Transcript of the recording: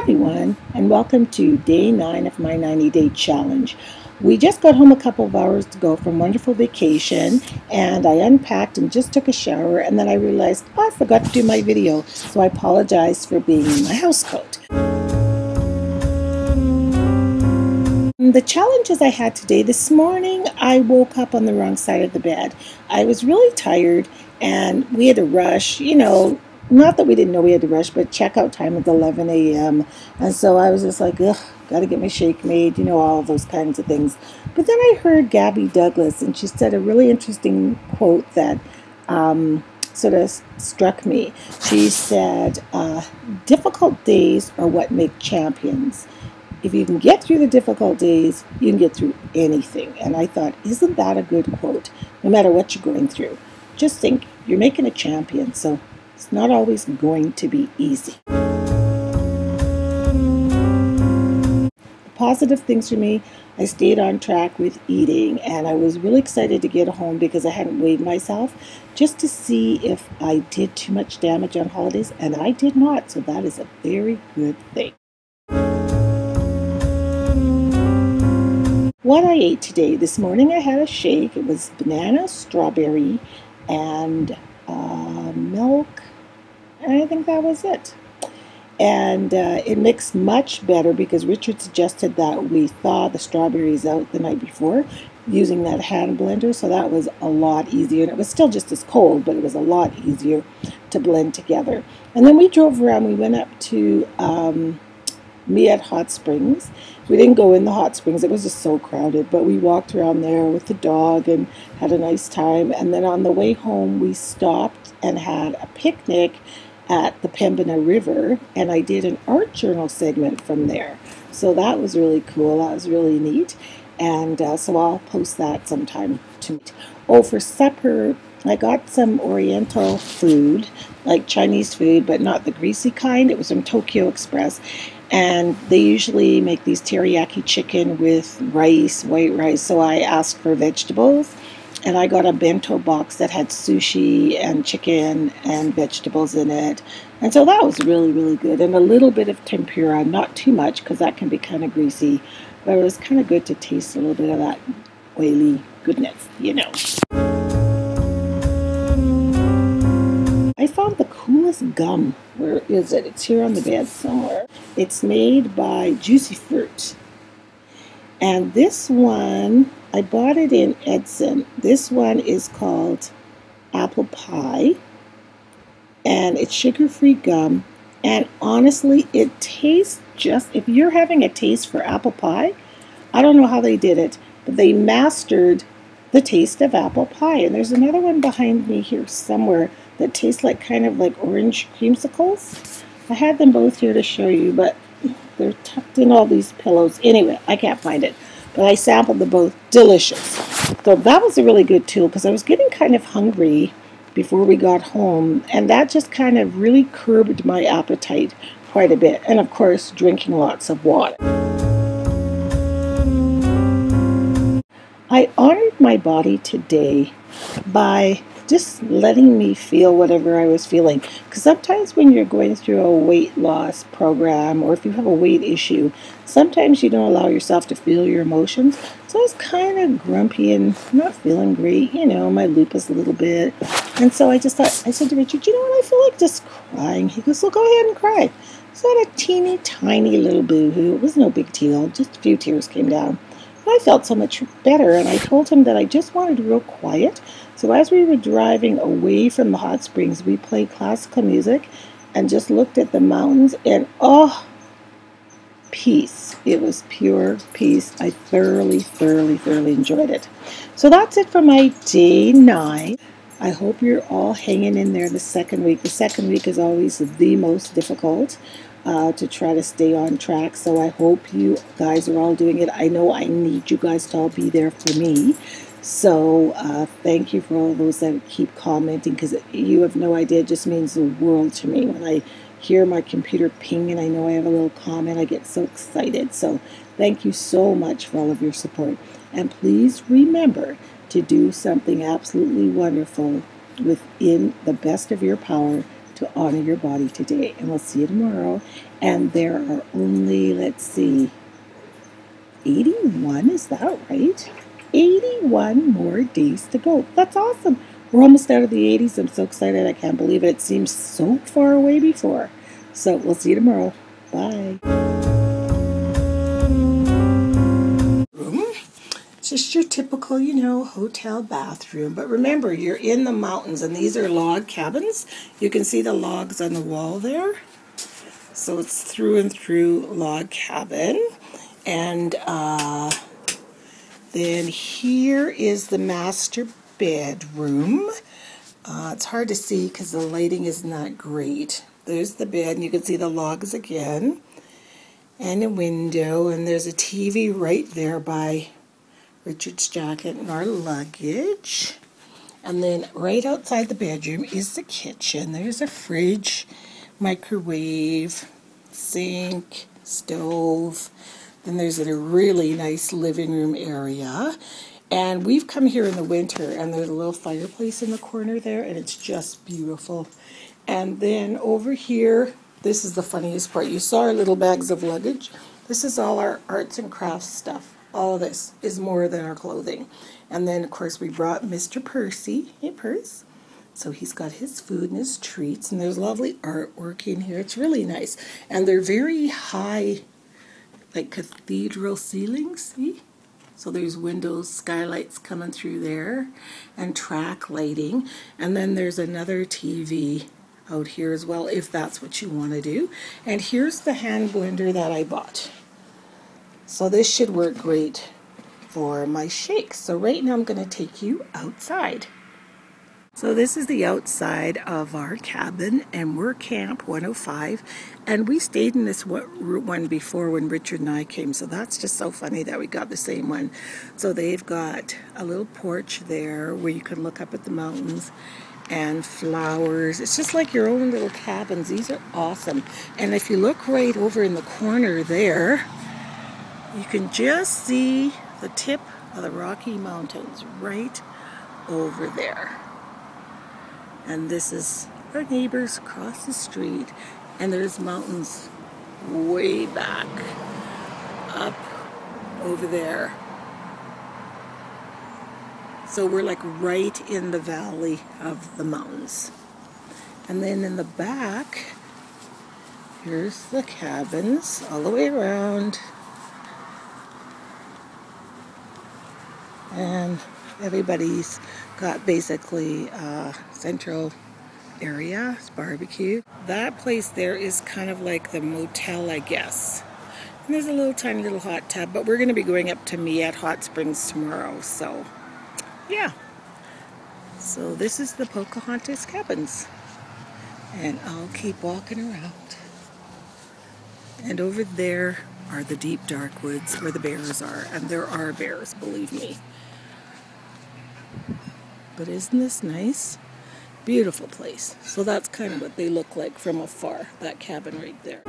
everyone, and welcome to day 9 of my 90-day challenge. We just got home a couple of hours ago from wonderful vacation, and I unpacked and just took a shower, and then I realized, I forgot to do my video, so I apologize for being in my house coat. The challenges I had today, this morning I woke up on the wrong side of the bed. I was really tired, and we had to rush, not that we didn't know we had to rush, but checkout time is 11 a.m. And so I was just like, ugh, got to get my shake made, all those kinds of things. But then I heard Gabby Douglas, and she said a really interesting quote that sort of struck me. She said, difficult days are what make champions. If you can get through the difficult days, you can get through anything. And I thought, isn't that a good quote? No matter what you're going through, just think you're making a champion. So it's not always going to be easy. The positive things for me, I stayed on track with eating, and I was really excited to get home because I hadn't weighed myself just to see if I did too much damage on holidays, and I did not. So that is a very good thing. What I ate today, this morning I had a shake. It was banana, strawberry, and milk, and I think that was it. And it mixed much better because Richard suggested that we thaw the strawberries out the night before using that hand blender, so that was a lot easier. And it was still just as cold, but it was a lot easier to blend together. And then we drove around. We went up to Miat Hot Springs. We didn't go in the hot springs, it was just so crowded, but we walked around there with the dog and had a nice time. And then on the way home we stopped and had a picnic at the Pembina River, and I did an art journal segment from there. So that was really cool, that was really neat. And so I'll post that sometime tonight. Oh, for supper I got some Oriental food, like Chinese food, but not the greasy kind. It was from Tokyo Express. And they usually make these teriyaki chicken with rice, white rice. So I asked for vegetables, and I got a bento box that had sushi and chicken and vegetables in it. And so that was really, really good. And a little bit of tempura, not too much because that can be kind of greasy. But it was kind of good to taste a little bit of that oily goodness, I found the coolest gum. Where is it? It's here on the bed somewhere. It's made by Juicy Fruit. And this one, I bought it in Edson. This one is called Apple Pie. And it's sugar-free gum. And honestly, it tastes just, if you're having a taste for apple pie, I don't know how they did it, but they mastered the taste of apple pie. And there's another one behind me here somewhere that tastes like kind of like orange creamsicles. I had them both here to show you, but they're tucked in all these pillows. Anyway, I can't find it, but I sampled them both. Delicious. So that was a really good tool because I was getting kind of hungry before we got home, and that just kind of really curbed my appetite quite a bit. And of course, drinking lots of water. I honored my body today by just letting me feel whatever I was feeling. Because sometimes when you're going through a weight loss program, or if you have a weight issue, sometimes you don't allow yourself to feel your emotions. So I was kind of grumpy and not feeling great, my lupus a little bit. And so I just thought, I said to Richard, what, I feel like just crying. He goes, well, go ahead and cry. So I had a teeny tiny little boo-hoo. It was no big deal, just a few tears came down. I felt so much better, and I told him that I just wanted real quiet. So as we were driving away from the hot springs, we played classical music and just looked at the mountains, and oh, peace. It was pure peace. I thoroughly enjoyed it. So that's it for my day 9. I hope you're all hanging in there the second week. The second week is always the most difficult to try to stay on track. So I hope you guys are all doing it. I know I need you guys to all be there for me. So thank you for all those that keep commenting, because you have no idea. It just means the world to me. When I hear my computer ping and I know I have a little comment, I get so excited. So thank you so much for all of your support. And please remember to do something absolutely wonderful within the best of your power to honor your body today. And we'll see you tomorrow. And there are only, let's see, 81, is that right? 81 more days to go. That's awesome. We're almost out of the 80s. I'm so excited. I can't believe it. It seems so far away before. So we'll see you tomorrow. Bye. Just your typical, hotel bathroom. But remember, you're in the mountains, and these are log cabins. You can see the logs on the wall there. So it's through and through log cabin. And then here is the master bedroom. It's hard to see because the lighting is not great. There's the bed, and you can see the logs again. And a window, and there's a TV right there by Richard's jacket and our luggage. And then right outside the bedroom is the kitchen. There's a fridge, microwave, sink, stove. Then there's a really nice living room area. And we've come here in the winter, and there's a little fireplace in the corner there, and it's just beautiful. And then over here, this is the funniest part. You saw our little bags of luggage. This is all our arts and crafts stuff. All of this is more than our clothing. And then, of course, we brought Mr. Percy. Hey, Percy. So he's got his food and his treats, and there's lovely artwork in here. It's really nice. And they're very high, like cathedral ceilings, see? So there's windows, skylights coming through there, and track lighting. And then there's another TV out here as well, if that's what you want to do. And here's the hand blender that I bought. So this should work great for my shakes. So right now I'm going to take you outside. So this is the outside of our cabin, and we're Camp 105, and we stayed in this one before when Richard and I came, so that's just so funny that we got the same one. So they've got a little porch there where you can look up at the mountains and flowers. It's just like your own little cabins. These are awesome. And if you look right over in the corner there, you can just see the tip of the Rocky Mountains right over there. And this is our neighbors across the street, and there's mountains way back up over there. So we're like right in the valley of the mountains. And then in the back, here's the cabins all the way around. And everybody's got basically a central area, it's barbecue. That place there is kind of like the motel, I guess. And there's a little tiny little hot tub, but we're going to be going up to Miette Hot Springs tomorrow, so yeah. So this is the Pocohontas Cabins. And I'll keep walking around. And over there are the deep dark woods where the bears are. And there are bears, believe me. But isn't this nice? Beautiful place. So that's kind of what they look like from afar, that cabin right there.